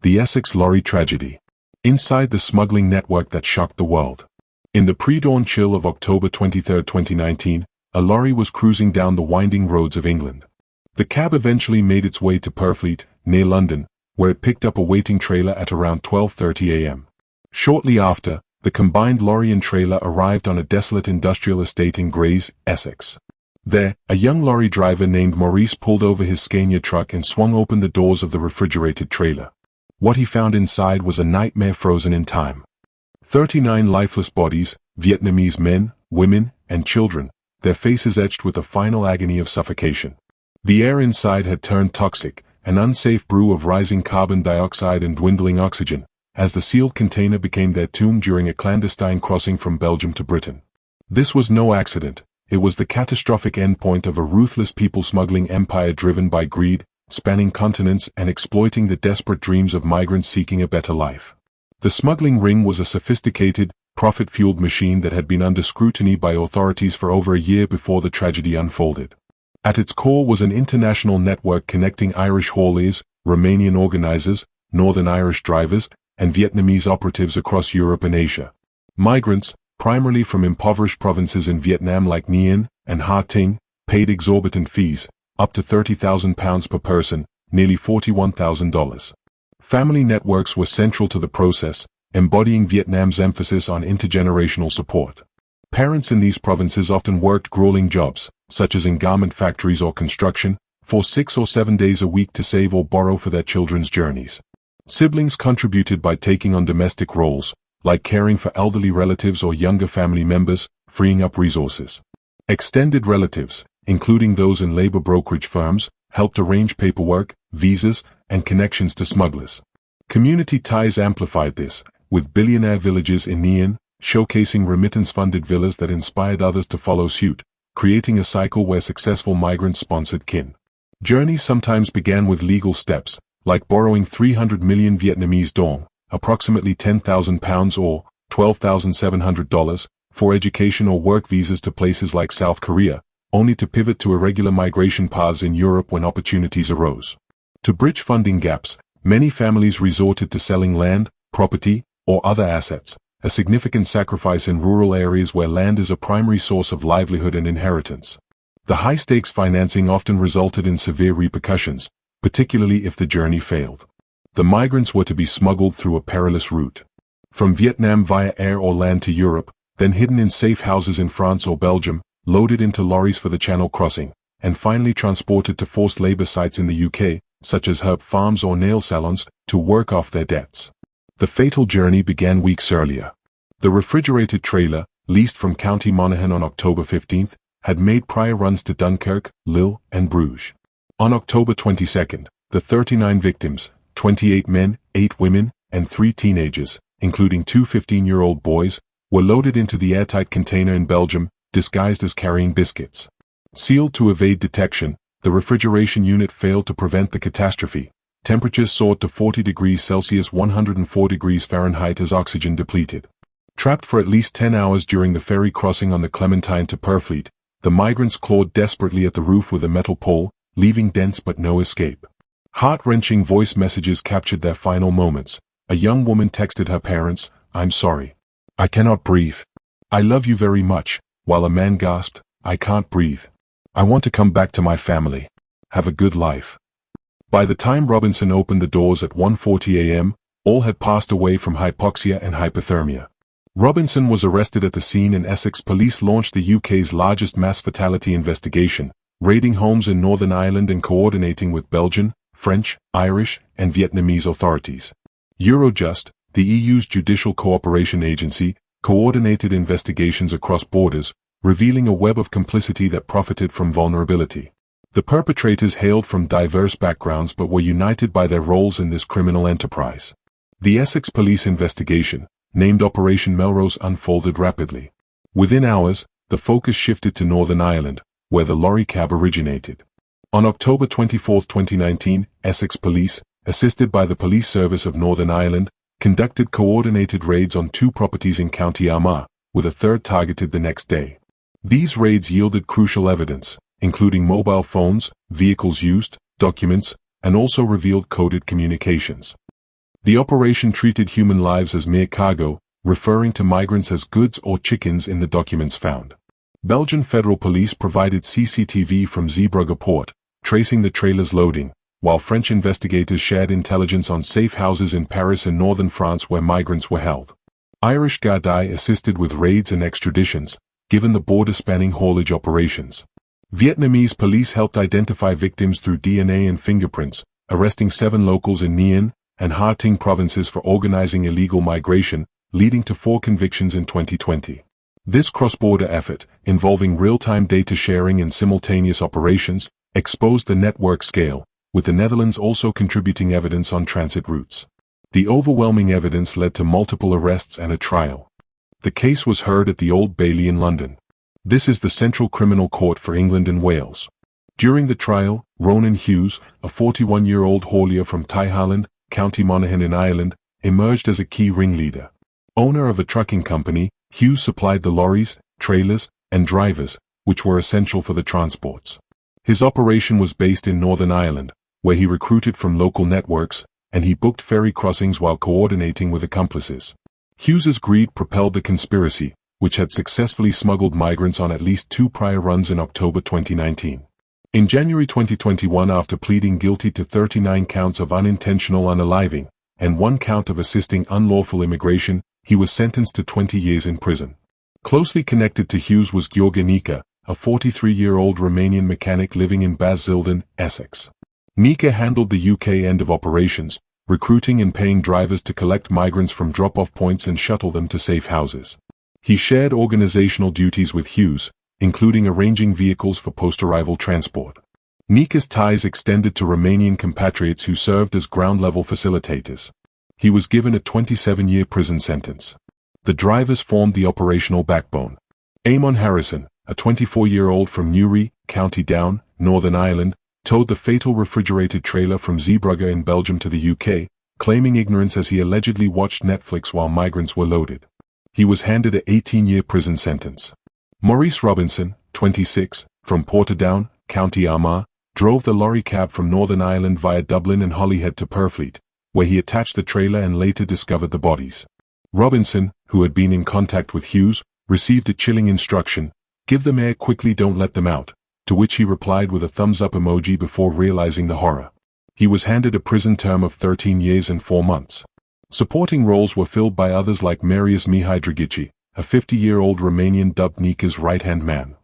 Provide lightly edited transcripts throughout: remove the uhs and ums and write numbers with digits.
The Essex lorry tragedy. Inside the smuggling network that shocked the world. In the pre-dawn chill of October 23, 2019, a lorry was cruising down the winding roads of England. The cab eventually made its way to Purfleet, near London, where it picked up a waiting trailer at around 12:30 a.m. Shortly after, the combined lorry and trailer arrived on a desolate industrial estate in Grays, Essex. There, a young lorry driver named Maurice pulled over his Scania truck and swung open the doors of the refrigerated trailer. What he found inside was a nightmare frozen in time. 39 lifeless bodies, Vietnamese men, women, and children, their faces etched with the final agony of suffocation. The air inside had turned toxic, an unsafe brew of rising carbon dioxide and dwindling oxygen, as the sealed container became their tomb during a clandestine crossing from Belgium to Britain. This was no accident. It was the catastrophic endpoint of a ruthless people-smuggling empire driven by greed, spanning continents and exploiting the desperate dreams of migrants seeking a better life. The smuggling ring was a sophisticated, profit-fueled machine that had been under scrutiny by authorities for over a year before the tragedy unfolded. At its core was an international network connecting Irish hauliers, Romanian organizers, Northern Irish drivers, and Vietnamese operatives across Europe and Asia. Migrants, primarily from impoverished provinces in Vietnam like Nguyen and Ha Tinh, paid exorbitant fees, up to £30,000 per person, nearly $41,000. Family networks were central to the process, embodying Vietnam's emphasis on intergenerational support. Parents in these provinces often worked grueling jobs, such as in garment factories or construction, for 6 or 7 days a week to save or borrow for their children's journeys. Siblings contributed by taking on domestic roles, like caring for elderly relatives or younger family members, freeing up resources. Extended relatives, including those in labor brokerage firms, helped arrange paperwork, visas, and connections to smugglers. Community ties amplified this, with billionaire villages in Nguyen, showcasing remittance-funded villas that inspired others to follow suit, creating a cycle where successful migrants sponsored kin. Journeys sometimes began with legal steps, like borrowing 300 million Vietnamese dong, approximately £10,000 or $12,700, for education or work visas to places like South Korea, only to pivot to irregular migration paths in Europe when opportunities arose. To bridge funding gaps, many families resorted to selling land, property, or other assets, a significant sacrifice in rural areas where land is a primary source of livelihood and inheritance. The high-stakes financing often resulted in severe repercussions, particularly if the journey failed. The migrants were to be smuggled through a perilous route. From Vietnam via air or land to Europe, then hidden in safe houses in France or Belgium, loaded into lorries for the Channel crossing, and finally transported to forced labor sites in the UK, such as herb farms or nail salons, to work off their debts. The fatal journey began weeks earlier. The refrigerated trailer, leased from County Monaghan on October 15, had made prior runs to Dunkirk, Lille, and Bruges. On October 22, the 39 victims, 28 men, 8 women, and 3 teenagers, including 2 15-year-old boys, were loaded into the airtight container in Belgium, disguised as carrying biscuits. Sealed to evade detection, the refrigeration unit failed to prevent the catastrophe. Temperatures soared to 40 degrees Celsius 104 degrees Fahrenheit as oxygen depleted. Trapped for at least 10 hours during the ferry crossing on the Clementine to Purfleet, the migrants clawed desperately at the roof with a metal pole, leaving dents but no escape. Heart-wrenching voice messages captured their final moments. A young woman texted her parents, "I'm sorry. I cannot breathe. I love you very much," while a man gasped, "I can't breathe. I want to come back to my family. Have a good life." By the time Robinson opened the doors at 1:40 a.m., all had passed away from hypoxia and hypothermia. Robinson was arrested at the scene and Essex police launched the UK's largest mass fatality investigation, raiding homes in Northern Ireland and coordinating with Belgian, French, Irish, and Vietnamese authorities. Eurojust, the EU's judicial cooperation agency, coordinated investigations across borders, revealing a web of complicity that profited from vulnerability. The perpetrators hailed from diverse backgrounds but were united by their roles in this criminal enterprise. The Essex police investigation, named Operation Melrose, unfolded rapidly. Within hours, the focus shifted to Northern Ireland, where the lorry cab originated. On October 24, 2019, Essex Police, assisted by the Police Service of Northern Ireland, conducted coordinated raids on 2 properties in County Armagh, with a third targeted the next day. These raids yielded crucial evidence, including mobile phones, vehicles used, documents, and also revealed coded communications. The operation treated human lives as mere cargo, referring to migrants as goods or chickens in the documents found. Belgian federal police provided CCTV from Zeebrugge port, tracing the trailer's loading, while French investigators shared intelligence on safe houses in Paris and northern France where migrants were held. Irish Gardaí assisted with raids and extraditions, given the border-spanning haulage operations. Vietnamese police helped identify victims through DNA and fingerprints, arresting 7 locals in Nguyen and Ha Tinh provinces for organizing illegal migration, leading to 4 convictions in 2020. This cross-border effort, involving real-time data sharing and simultaneous operations, exposed the network scale, with the Netherlands also contributing evidence on transit routes. The overwhelming evidence led to multiple arrests and a trial. The case was heard at the Old Bailey in London. This is the Central Criminal Court for England and Wales. During the trial, Ronan Hughes, a 41-year-old haulier from Tyhaland, County Monaghan in Ireland, emerged as a key ringleader. Owner of a trucking company, Hughes supplied the lorries, trailers, and drivers, which were essential for the transports. His operation was based in Northern Ireland, where he recruited from local networks, and he booked ferry crossings while coordinating with accomplices. Hughes's greed propelled the conspiracy, which had successfully smuggled migrants on at least 2 prior runs in October 2019. In January 2021, after pleading guilty to 39 counts of unintentional unaliving, and 1 count of assisting unlawful immigration, he was sentenced to 20 years in prison. Closely connected to Hughes was Gheorghe Nica, a 43-year-old Romanian mechanic living in Basildon, Essex. Nica handled the UK end of operations, recruiting and paying drivers to collect migrants from drop-off points and shuttle them to safe houses. He shared organizational duties with Hughes, including arranging vehicles for post-arrival transport. Nica's ties extended to Romanian compatriots who served as ground-level facilitators. He was given a 27-year prison sentence. The drivers formed the operational backbone. Eamon Harrison, a 24-year-old from Newry, County Down, Northern Ireland, towed the fatal refrigerated trailer from Zeebrugge in Belgium to the UK, claiming ignorance as he allegedly watched Netflix while migrants were loaded. He was handed an 18-year prison sentence. Maurice Robinson, 26, from Portadown, County Armagh, drove the lorry cab from Northern Ireland via Dublin and Holyhead to Purfleet, where he attached the trailer and later discovered the bodies. Robinson, who had been in contact with Hughes, received a chilling instruction: "Give them air quickly, don't let them out," to which he replied with a thumbs-up emoji before realizing the horror. He was handed a prison term of 13 years and 4 months. Supporting roles were filled by others like Marius Mihai Drăghici, a 50-year-old Romanian dubbed Nica's right-hand man.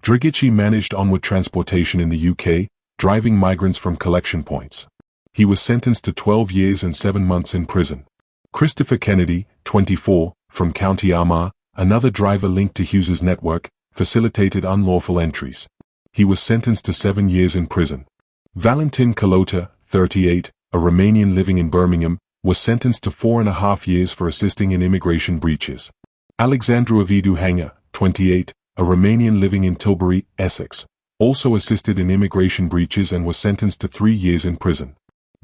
Drăghici managed onward transportation in the UK, driving migrants from collection points. He was sentenced to 12 years and 7 months in prison. Christopher Kennedy, 24, from County Armagh, another driver linked to Hughes's network, facilitated unlawful entries. He was sentenced to 7 years in prison. Valentin Kalota, 38, a Romanian living in Birmingham, was sentenced to 4.5 years for assisting in immigration breaches. Alexandru Ovidiu Hanger, 28, a Romanian living in Tilbury, Essex, also assisted in immigration breaches and was sentenced to 3 years in prison.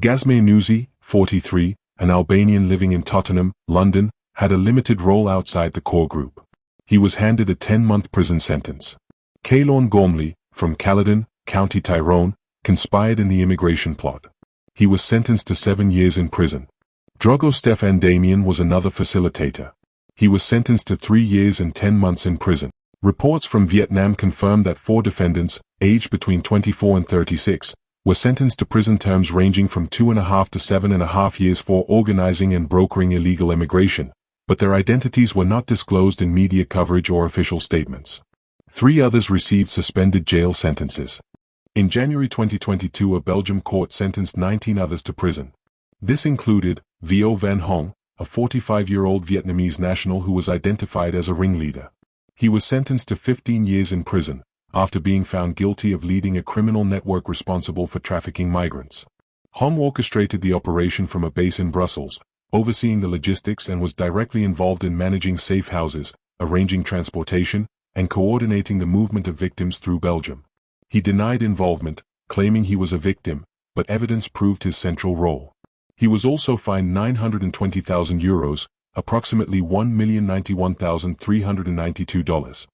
Gazme Nuzi, 43, an Albanian living in Tottenham, London, had a limited role outside the core group. He was handed a 10-month prison sentence. Caolan Gormley, from Caledon, County Tyrone, conspired in the immigration plot. He was sentenced to 7 years in prison. Drogo Stefan Damian was another facilitator. He was sentenced to 3 years and 10 months in prison. Reports from Vietnam confirmed that 4 defendants, aged between 24 and 36, were sentenced to prison terms ranging from 2.5 to 7.5 years for organizing and brokering illegal immigration, but their identities were not disclosed in media coverage or official statements. 3 others received suspended jail sentences. In January 2022, a Belgium court sentenced 19 others to prison. This included Vo Van Hong, a 45-year-old Vietnamese national who was identified as a ringleader. He was sentenced to 15 years in prison, after being found guilty of leading a criminal network responsible for trafficking migrants. Hong orchestrated the operation from a base in Brussels, overseeing the logistics, and was directly involved in managing safe houses, arranging transportation, and coordinating the movement of victims through Belgium. He denied involvement, claiming he was a victim, but evidence proved his central role. He was also fined €920,000, approximately $1,091,392.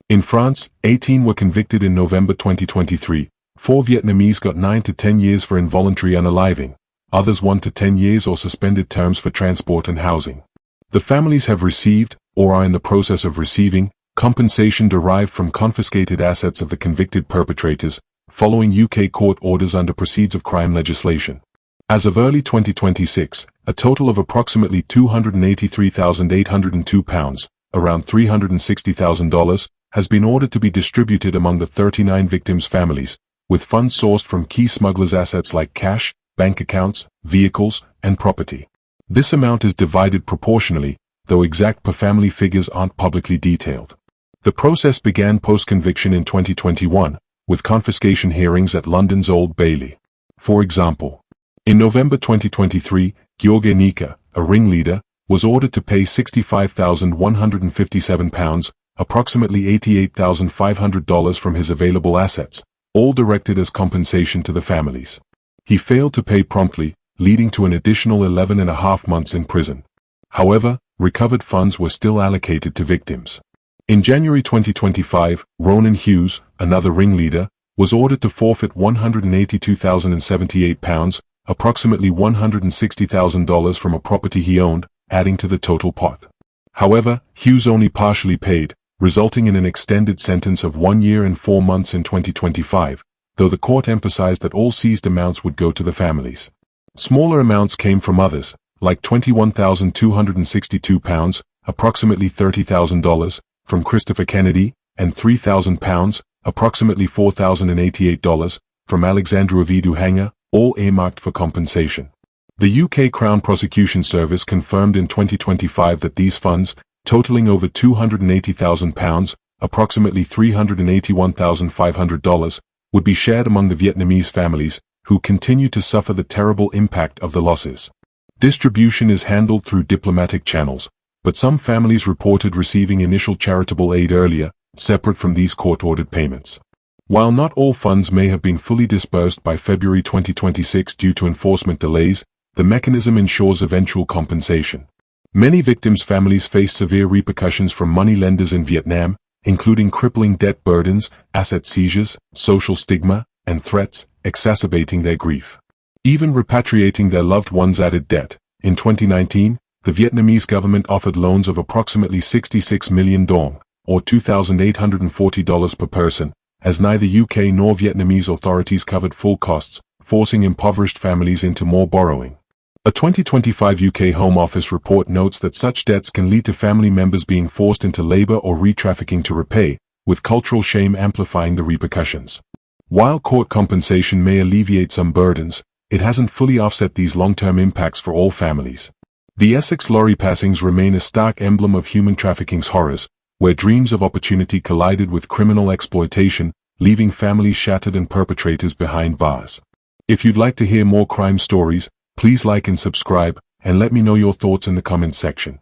In France, 18 were convicted in November 2023. 4 Vietnamese got 9 to 10 years for involuntary unaliving, others 1 to 10 years or suspended terms for transport and housing. The families have received, or are in the process of receiving, compensation derived from confiscated assets of the convicted perpetrators, following UK court orders under Proceeds of Crime legislation. As of early 2026, a total of approximately £283,802, around $360,000, has been ordered to be distributed among the 39 victims' families, with funds sourced from key smugglers' assets like cash, bank accounts, vehicles, and property. This amount is divided proportionally, though exact per-family figures aren't publicly detailed. The process began post-conviction in 2021, with confiscation hearings at London's Old Bailey. For example, in November 2023, Gheorghe Nica, a ringleader, was ordered to pay £65,157, approximately $88,500 from his available assets, all directed as compensation to the families. He failed to pay promptly, leading to an additional 11.5 months in prison. However, recovered funds were still allocated to victims. In January 2025, Ronan Hughes, another ringleader, was ordered to forfeit £182,078, approximately $160,000 from a property he owned, adding to the total pot. However, Hughes only partially paid, resulting in an extended sentence of 1 year and 4 months in 2025, though the court emphasized that all seized amounts would go to the families. Smaller amounts came from others, like £21,262, approximately $30,000, from Christopher Kennedy, and £3,000, approximately $4,088, from Alexandru Ovidiu, all earmarked for compensation. The UK Crown Prosecution Service confirmed in 2025 that these funds, totaling over £280,000, approximately $381,500, would be shared among the Vietnamese families, who continue to suffer the terrible impact of the losses. Distribution is handled through diplomatic channels, but some families reported receiving initial charitable aid earlier, separate from these court-ordered payments. While not all funds may have been fully disbursed by February 2026 due to enforcement delays, the mechanism ensures eventual compensation. Many victims' families face severe repercussions from money lenders in Vietnam, including crippling debt burdens, asset seizures, social stigma, and threats, exacerbating their grief. Even repatriating their loved ones added debt. In 2019, the Vietnamese government offered loans of approximately 66 million dong, or $2,840 per person, as neither UK nor Vietnamese authorities covered full costs, forcing impoverished families into more borrowing. A 2025 UK Home Office report notes that such debts can lead to family members being forced into labor or re-trafficking to repay, with cultural shame amplifying the repercussions. While court compensation may alleviate some burdens, it hasn't fully offset these long-term impacts for all families. The Essex lorry passings remain a stark emblem of human trafficking's horrors, where dreams of opportunity collided with criminal exploitation, leaving families shattered and perpetrators behind bars. If you'd like to hear more crime stories, please like and subscribe, and let me know your thoughts in the comments section.